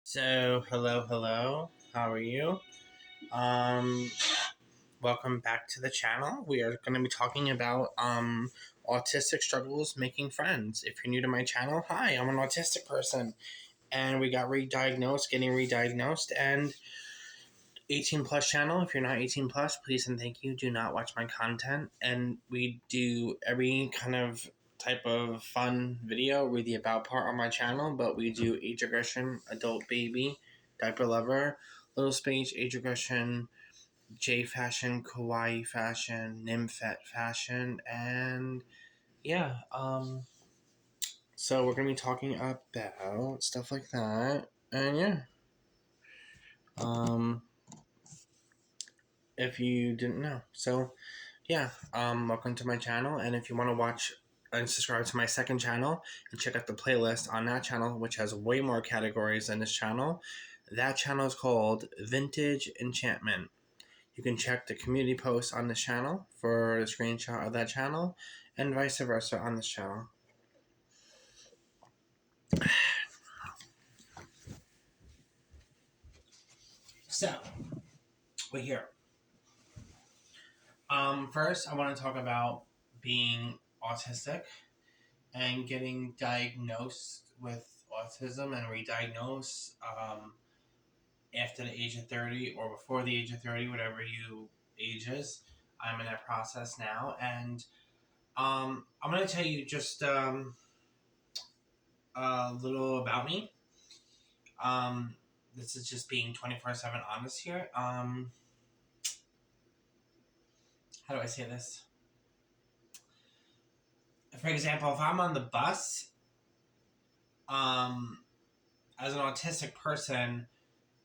So, hello. How are you? Um, Welcome back to the channel. We are going to be talking about autistic struggles making friends. If you're new to my channel, hi, I'm an autistic person, and we got getting re-diagnosed, and 18 plus channel. If you're not 18 plus, please and thank you. Do not watch my content. And we do every kind of type of fun video, read the about part on my channel, but we do age regression, adult baby, diaper lover, little space, age regression, J fashion, kawaii fashion, nymphet fashion, and yeah, so we're gonna be talking about stuff like that. And yeah. Um if you didn't know. So yeah, welcome to my channel, and if you want to watch and subscribe to my second channel and check out the playlist on that channel, which has way more categories than this channel, that channel is called Vintage Enchantment. You can check the community post on this channel for the screenshot of that channel, and vice versa on this channel. So, we're here. First, I want to talk about being autistic and getting diagnosed with autism and re-diagnosed after the age of 30 or before the age of 30, whatever you age is. I'm in that process now, and I'm going to tell you just a little about me. This is just being 24/7 honest here. How do I say this? For example, if I'm on the bus, um, as an autistic person,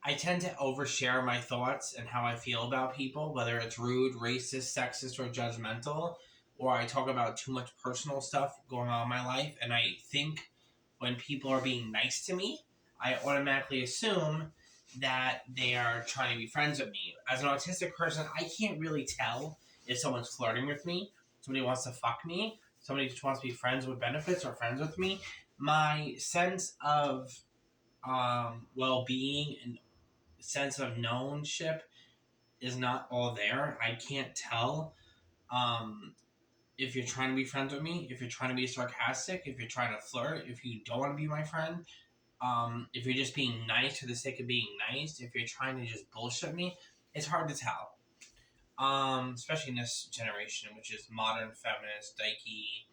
I tend to overshare my thoughts and how I feel about people, whether it's rude, racist, sexist, or judgmental, or I talk about too much personal stuff going on in my life. And I think when people are being nice to me, I automatically assume that they are trying to be friends with me. As an autistic person, I can't really tell if someone's flirting with me, somebody wants to fuck me, somebody just wants to be friends with benefits or friends with me. My sense of well-being and sense of knownship is not all there. I can't tell um, if you're trying to be friends with me, if you're trying to be sarcastic, if you're trying to flirt, if you don't want to be my friend, if you're just being nice for the sake of being nice, if you're trying to just bullshit me. It's hard to tell. Especially in this generation, which is modern, feminist, dykey,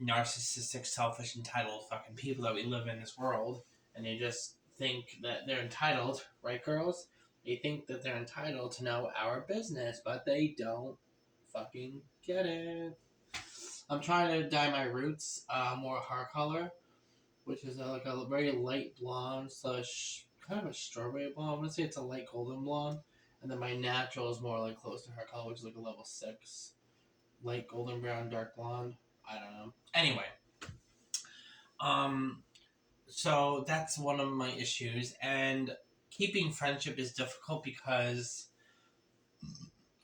narcissistic, selfish, entitled fucking people that we live in this world, and they just think that they're entitled, right, girls? They think that they're entitled to know our business, but they don't fucking get it. I'm trying to dye my roots more hair color, which is like a very light blonde slash kind of a strawberry blonde. I'm gonna say it's a light golden blonde, and then my natural is more like close to hair color, which is like a level 6, light golden brown, dark blonde. I don't know. Anyway, Um, so that's one of my issues, and keeping friendship is difficult because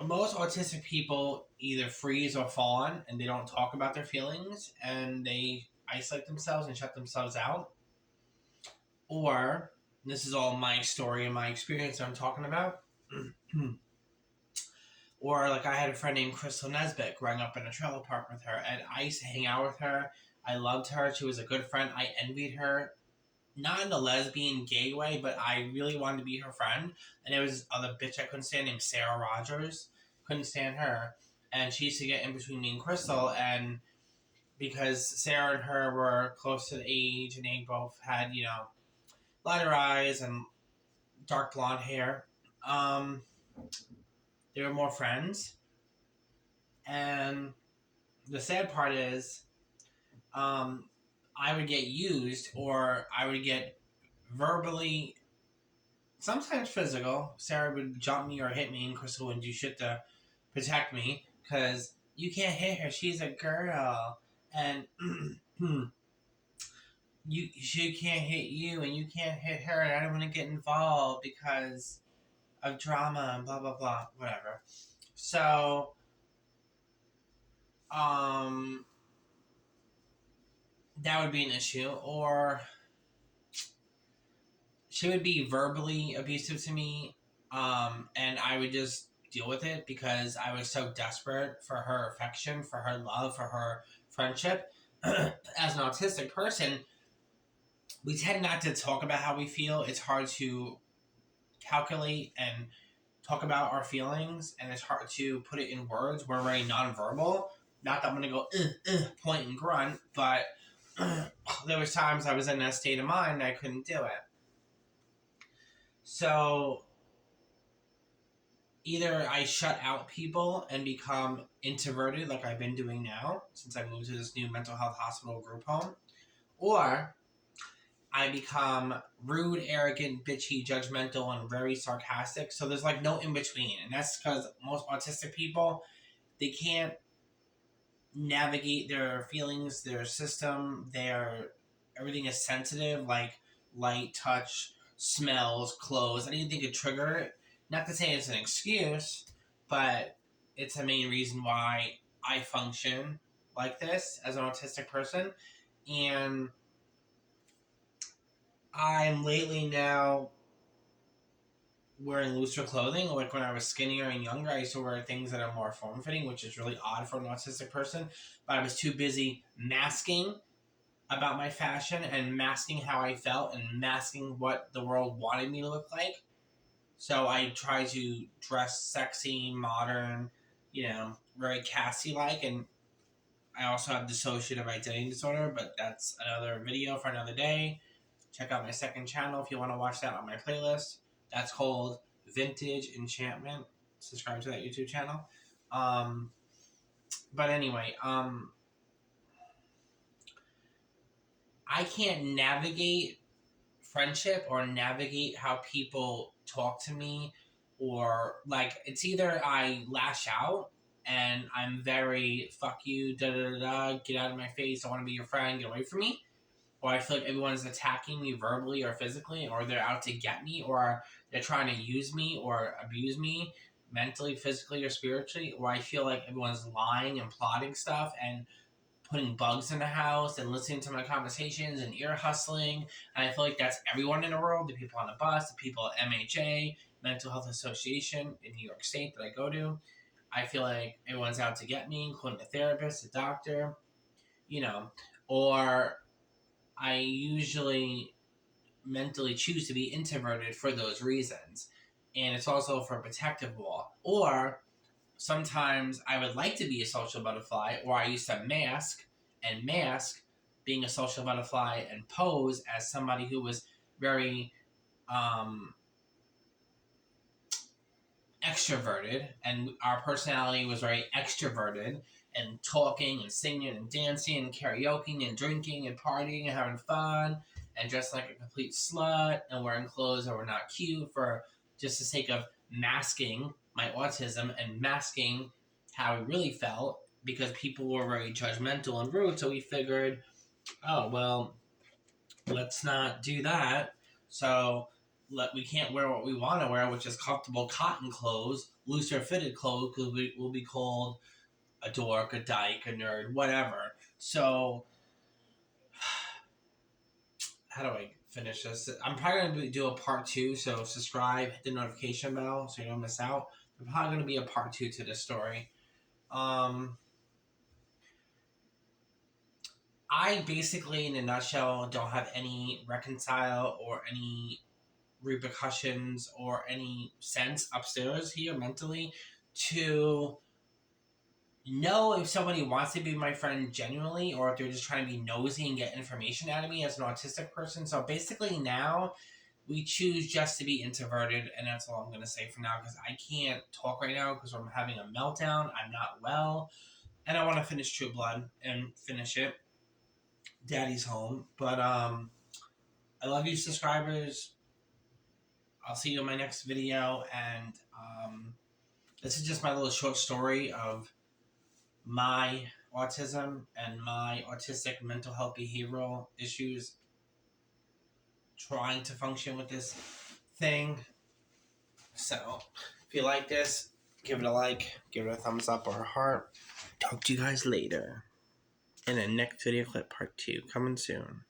most autistic people either freeze or fawn, and they don't talk about their feelings, and they isolate themselves and shut themselves out. Or this is all my story and my experience that I'm talking about. Or like I had a friend named Crystal Nesbitt growing up in a trailer park with her, and I used to hang out with her. I loved her. She was a good friend. I envied her, not in a lesbian gay way, but I really wanted to be her friend. And there was other bitch I couldn't stand named Sarah Rogers. Couldn't stand her. And she used to get in between me and Crystal, and because Sarah and her were close to the age and they both had, lighter eyes and dark blonde hair, um, they were more friends. And the sad part is, I would get used, or I would get verbally, sometimes physical. Sarah would jump me or hit me, and Crystal would do shit to protect me because you can't hit her. She's a girl, and she can't hit you, and you can't hit her. And I don't want to get involved because of drama and blah blah blah, whatever. So, um, that would be an issue. Or she would be verbally abusive to me, and I would just deal with it because I was so desperate for her affection, for her love, for her friendship. As an autistic person, we tend not to talk about how we feel. It's hard to calculate and talk about our feelings, and it's hard to put it in words. We're very nonverbal. Not that I'm gonna go point and grunt, but there was times I was in that state of mind and I couldn't do it. So either I shut out people and become introverted, like I've been doing now since I moved to this new mental health hospital group home, or I become rude, arrogant, bitchy, judgmental, and very sarcastic. So there's like no in between. And that's because most autistic people, they can't navigate their feelings, their system, everything is sensitive, like light, touch, smells, clothes, anything could trigger it. Not to say it's an excuse, but it's a main reason why I function like this as an autistic person. And I'm lately now wearing looser clothing. Like when I was skinnier and younger, I used to wear things that are more form fitting, which is really odd for an autistic person. But I was too busy masking about my fashion and masking how I felt and masking what the world wanted me to look like. So I try to dress sexy, modern, very Cassie like. And I also have dissociative identity disorder, but that's another video for another day. Check out my second channel if you want to watch that on my playlist. That's called Vintage Enchantment. Subscribe to that YouTube channel. But anyway, I can't navigate friendship or navigate how people talk to me, or like it's either I lash out and I'm very fuck you, da da da da, get out of my face, I want to be your friend, get away from me, or I feel like everyone's attacking me verbally or physically, or they're out to get me, or they're trying to use me or abuse me mentally, physically, or spiritually, or I feel like everyone's lying and plotting stuff and putting bugs in the house and listening to my conversations and ear hustling. And I feel like that's everyone in the world, the people on the bus, the people at MHA, Mental Health Association in New York State that I go to. I feel like everyone's out to get me, including a therapist, a doctor, or I usually mentally choose to be introverted for those reasons. And it's also for a protective wall. Or sometimes I would like to be a social butterfly, or I used to mask being a social butterfly and pose as somebody who was very extroverted, and our personality was very extroverted, and talking and singing and dancing and karaoke and drinking and partying and having fun and dressed like a complete slut and wearing clothes that were not cute for just the sake of masking my autism and masking how I really felt, because people were very judgmental and rude. So we figured, oh, well, let's not do that. So we can't wear what we want to wear, which is comfortable cotton clothes, looser fitted clothes, because we will be called a dork, a dyke, a nerd, whatever. So how do I finish this? I'm probably going to do a part 2, so subscribe, hit the notification bell so you don't miss out. There's probably going to be a part 2 to this story. I basically, in a nutshell, don't have any reconcile or any repercussions or any sense upstairs here mentally to know if somebody wants to be my friend genuinely, or if they're just trying to be nosy and get information out of me as an autistic person. So basically now we choose just to be introverted, and that's all I'm going to say for now, because I can't talk right now because I'm having a meltdown. I'm not well, and I want to finish True Blood and finish it. Daddy's home. But I love you, subscribers. I'll see you in my next video, and this is just my little short story of my autism and my autistic mental health behavioral issues, trying to function with this thing. So if you like this, give it a like, give it a thumbs up or a heart. Talk to you guys later in the next video clip, part 2, coming soon.